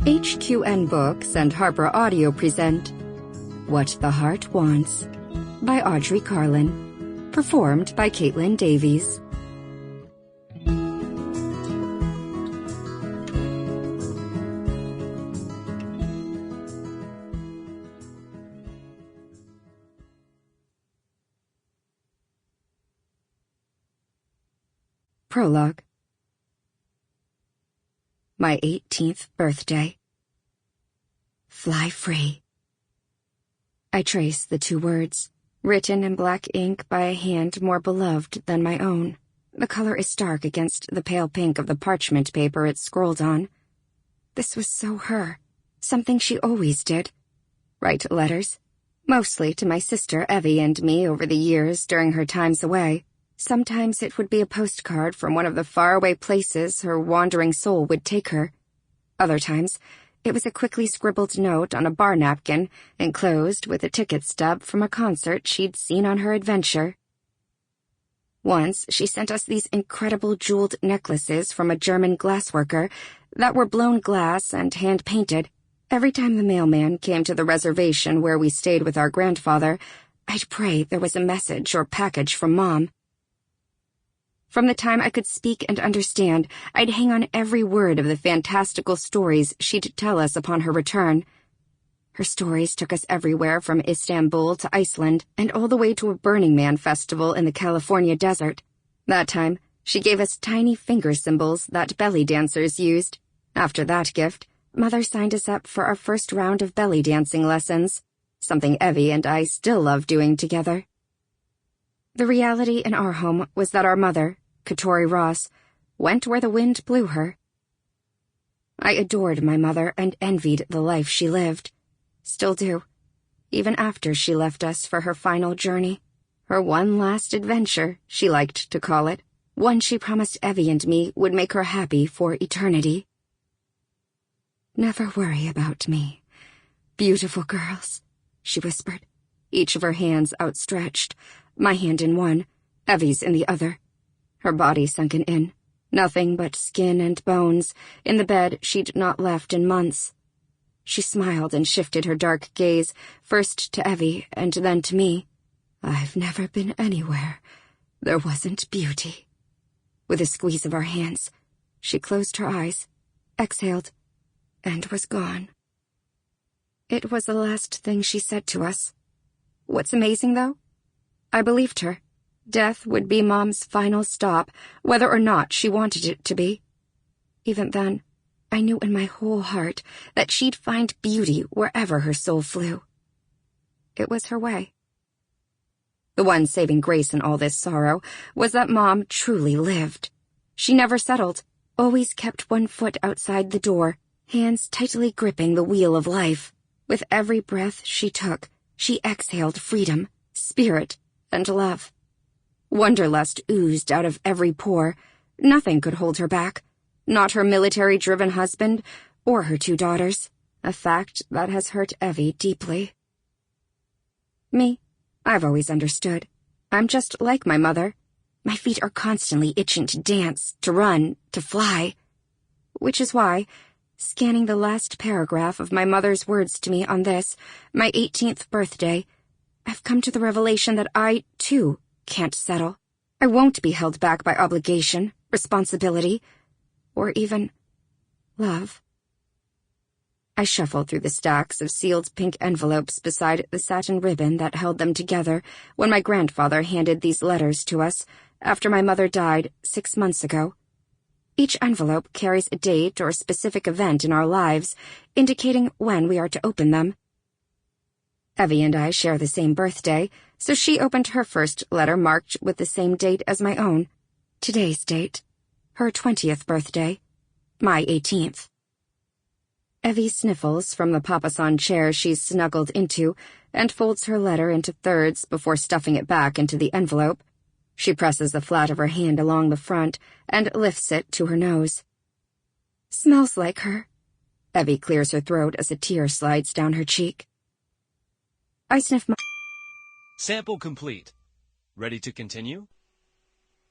HQN Books and Harper Audio present What the Heart Wants by Audrey Carlan, performed by Caitlin Davies. Prologue. My 18th birthday. Fly free. I trace the two words, written in black ink by a hand more beloved than my own. The color is stark against the pale pink of the parchment paper it scrolled on. This was so her, something she always did. Write letters, mostly to my sister Evie and me over the years during her times away. Sometimes it would be a postcard from one of the faraway places her wandering soul would take her. Other times, it was a quickly scribbled note on a bar napkin, enclosed with a ticket stub from a concert she'd seen on her adventure. Once, she sent us these incredible jeweled necklaces from a German glassworker that were blown glass and hand-painted. Every time the mailman came to the reservation where we stayed with our grandfather, I'd pray there was a message or package from Mom. From the time I could speak and understand, I'd hang on every word of the fantastical stories she'd tell us upon her return. Her stories took us everywhere from Istanbul to Iceland and all the way to a Burning Man festival in the California desert. That time, she gave us tiny finger symbols that belly dancers used. After that gift, Mother signed us up for our first round of belly dancing lessons, something Evie and I still love doing together. The reality in our home was that our mother, Audrey Ross, went where the wind blew her. I adored my mother and envied the life she lived. Still do, even after she left us for her final journey. Her one last adventure, she liked to call it, one she promised Evie and me would make her happy for eternity. "Never worry about me, beautiful girls," she whispered, each of her hands outstretched, my hand in one, Evie's in the other. Her body sunken in, nothing but skin and bones, in the bed she'd not left in months. She smiled and shifted her dark gaze, first to Evie and then to me. "I've never been anywhere there wasn't beauty." With a squeeze of our hands, she closed her eyes, exhaled, and was gone. It was the last thing she said to us. What's amazing, though? I believed her. Death would be Mom's final stop, whether or not she wanted it to be. Even then, I knew in my whole heart that she'd find beauty wherever her soul flew. It was her way. The one saving grace in all this sorrow was that Mom truly lived. She never settled, always kept one foot outside the door, hands tightly gripping the wheel of life. With every breath she took, she exhaled freedom, spirit, and love. Wanderlust oozed out of every pore. Nothing could hold her back. Not her military-driven husband or her two daughters. A fact that has hurt Evie deeply. Me, I've always understood. I'm just like my mother. My feet are constantly itching to dance, to run, to fly. Which is why, scanning the last paragraph of my mother's words to me on this, my 18th birthday, I've come to the revelation that I, too, can't settle. I won't be held back by obligation, responsibility, or even love. I shuffled through the stacks of sealed pink envelopes beside the satin ribbon that held them together when my grandfather handed these letters to us after my mother died 6 months ago. Each envelope carries a date or specific event in our lives, indicating when we are to open them. Evie and I share the same birthday, so she opened her first letter marked with the same date as my own, today's date, her 20th birthday, my 18th. Evie sniffles from the papasan chair she's snuggled into and folds her letter into thirds before stuffing it back into the envelope. She presses the flat of her hand along the front and lifts it to her nose. "Smells like her." Evie clears her throat as a tear slides down her cheek. I sniff my... Sample complete. Ready to continue?